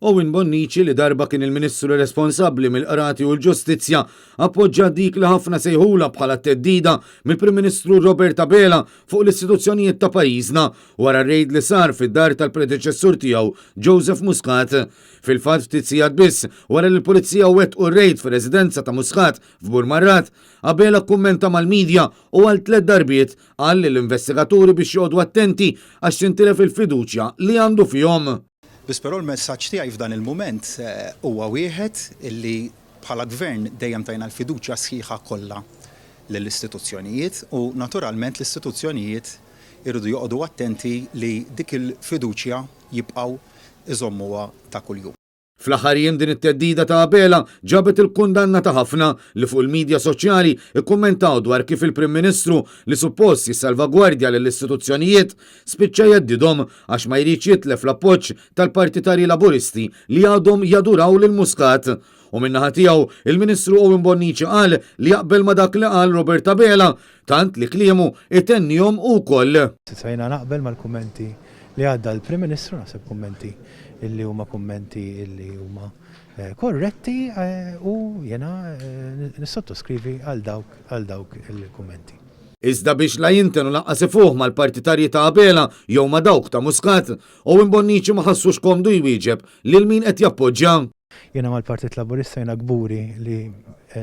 Owen Bonnici li darba kien il-Ministru responsabbli mill-Qrati u l-Ġustizzja appoġġa dik li ħafna sejħula bħala teddida mill-Prim Ministru Robert Abela fuq l-istituzzjonijiet ta' pajjiżna wara r-rejd li sar fid-dar tal-predeċessur tiegħu Joseph Muscat. Fil-fatt ftit sigħat biss wara li l-Pulizija wettqu r-rejd fir-residenza ta' Muscat f'Burmarrat, Abela kummenta mal-medja u għal 3 darbiet qal lill-investigaturi biex jgħodu attenti għax tintilef il-fiduċja li għandu fihom. Biss però l-messaġġ tiegħi f'dan il-mument huwa wieħed illi bħala gvern dejjem tajna l-fiduċja sħiħa kollha lill-istituzzjonijiet u naturalment l-istituzzjonijiet irridu joqogħdu attenti li dik il-fiduċja jibqgħu iżommuha ta' kuljum. Fl-aħħar jiem din it-teddida ta' Abela ġabet il-kundanna ta' ħafna li fuq il-medja soċjali ikkummentaw dwar kif il-Prim Ministru li suppost jissalvagwardja lill-istituzzjonijiet spiċċa jeddidhom għax ma jridx jitlef l-appoġġ tal-Partitari Laburisti li għadhom jaduraw lil Muscat. U min-naħa tiegħu il-Ministru Owen Bonnici qal li jaqbel ma dak li qal Robert Abela tant li kliemu itennihom ukoll. Sajna naqbel mal-kummenti li għadda l-Prim Ministru naħseb kummenti illi huma kummenti illi huma korretti u jena nissottoskrivi għal dawk il-kummenti. Iżda biex la jintenu laqqas ifuh mal-partitarji ta' Abela jew ma' dawk ta' Muscat, Owen Bonnici ma ħassux komdu jwieġeb lil min qed jappoġġja. Jena mal-Partit Laburista jena gburi li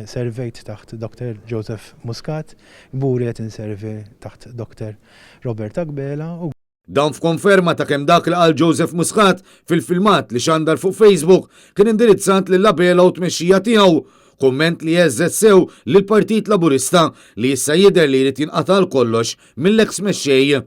servejt taħt Dr. Joseph Muscat, gburi qed inservi taħt Dr. Robert Abela u Dan f'konferma ta' kemm dak li qal Joseph Muscat fil-filmat li xandar fuq Facebook kien indirizzat lil Abela u tmexxija tiegħu, kumment li jeżżed sew lill Partit Laburista li issa jidher li jrid jinqata' kollox mill-eks mexxej.